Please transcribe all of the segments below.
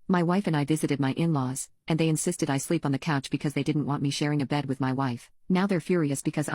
My wife and I visited my in-laws, and they insisted I sleep on the couch because they didn't want me sharing a bed with my wife. Now they're furious because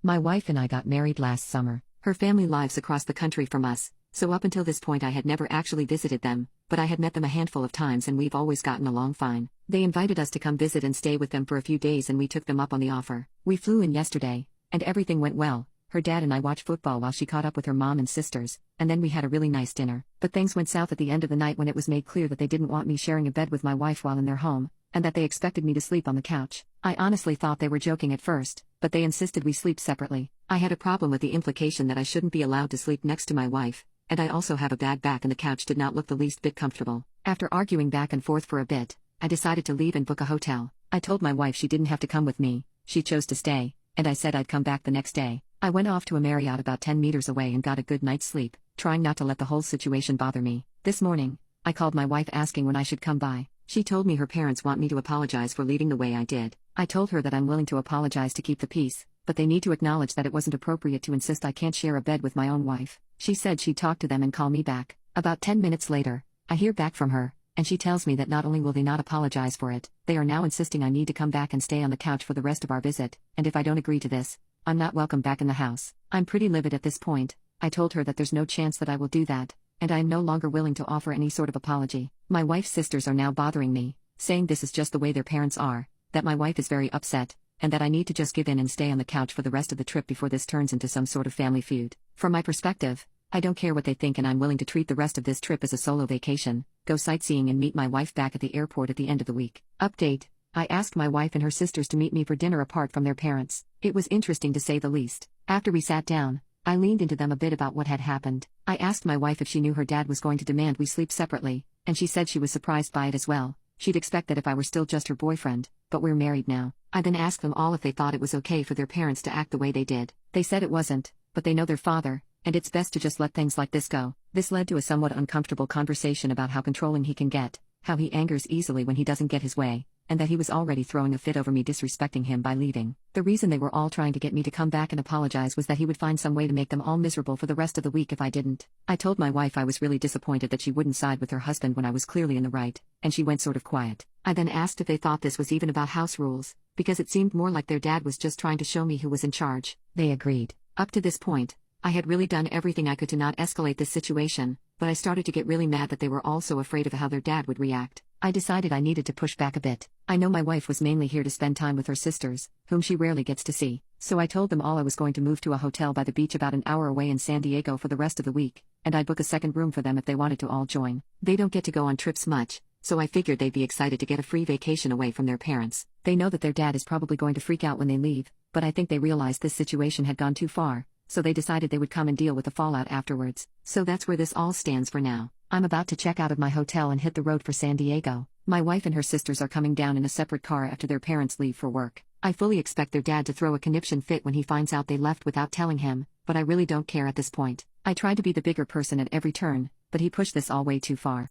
my wife and I got married last summer. Her family lives across the country from us, so up until this point I had never actually visited them, but I had met them a handful of times and we've always gotten along fine. They invited us to come visit and stay with them for a few days and we took them up on the offer. We flew in yesterday, and everything went well. Her dad and I watched football while she caught up with her mom and sisters, and then we had a really nice dinner. But things went south at the end of the night when it was made clear that they didn't want me sharing a bed with my wife while in their home, and that they expected me to sleep on the couch. I honestly thought they were joking at first, but they insisted we sleep separately. I had a problem with the implication that I shouldn't be allowed to sleep next to my wife, and I also have a bad back and the couch did not look the least bit comfortable. After arguing back and forth for a bit, I decided to leave and book a hotel. I told my wife she didn't have to come with me, she chose to stay, and I said I'd come back the next day. I went off to a Marriott about 10 meters away and got a good night's sleep, trying not to let the whole situation bother me. This morning, I called my wife asking when I should come by. She told me her parents want me to apologize for leaving the way I did. I told her that I'm willing to apologize to keep the peace, but they need to acknowledge that it wasn't appropriate to insist I can't share a bed with my own wife. She said she'd talk to them and call me back. About 10 minutes later, I hear back from her, and she tells me that not only will they not apologize for it, they are now insisting I need to come back and stay on the couch for the rest of our visit, and if I don't agree to this, I'm not welcome back in the house. I'm pretty livid at this point. I told her that there's no chance that I will do that, and I am no longer willing to offer any sort of apology. My wife's sisters are now bothering me, saying this is just the way their parents are, that my wife is very upset, and that I need to just give in and stay on the couch for the rest of the trip before this turns into some sort of family feud. From my perspective, I don't care what they think and I'm willing to treat the rest of this trip as a solo vacation, go sightseeing and meet my wife back at the airport at the end of the week. Update: I asked my wife and her sisters to meet me for dinner apart from their parents. It was interesting to say the least. After we sat down, I leaned into them a bit about what had happened. I asked my wife if she knew her dad was going to demand we sleep separately, and she said she was surprised by it as well. She'd expect that if I were still just her boyfriend, but we're married now. I then asked them all if they thought it was okay for their parents to act the way they did. They said it wasn't, but they know their father, and it's best to just let things like this go. This led to a somewhat uncomfortable conversation about how controlling he can get, how he angers easily when he doesn't get his way, and that he was already throwing a fit over me disrespecting him by leaving. The reason they were all trying to get me to come back and apologize was that he would find some way to make them all miserable for the rest of the week if I didn't. I told my wife I was really disappointed that she wouldn't side with her husband when I was clearly in the right, and she went sort of quiet. I then asked if they thought this was even about house rules, because it seemed more like their dad was just trying to show me who was in charge. They agreed. Up to this point, I had really done everything I could to not escalate this situation, but I started to get really mad that they were all so afraid of how their dad would react. I decided I needed to push back a bit. I know my wife was mainly here to spend time with her sisters, whom she rarely gets to see, so I told them all I was going to move to a hotel by the beach about an hour away in San Diego for the rest of the week, and I'd book a second room for them if they wanted to all join. They don't get to go on trips much, so I figured they'd be excited to get a free vacation away from their parents. They know that their dad is probably going to freak out when they leave, but I think they realized this situation had gone too far, so they decided they would come and deal with the fallout afterwards. So that's where this all stands for now. I'm about to check out of my hotel and hit the road for San Diego. My wife and her sisters are coming down in a separate car after their parents leave for work. I fully expect their dad to throw a conniption fit when he finds out they left without telling him, but I really don't care at this point. I tried to be the bigger person at every turn, but he pushed this all way too far.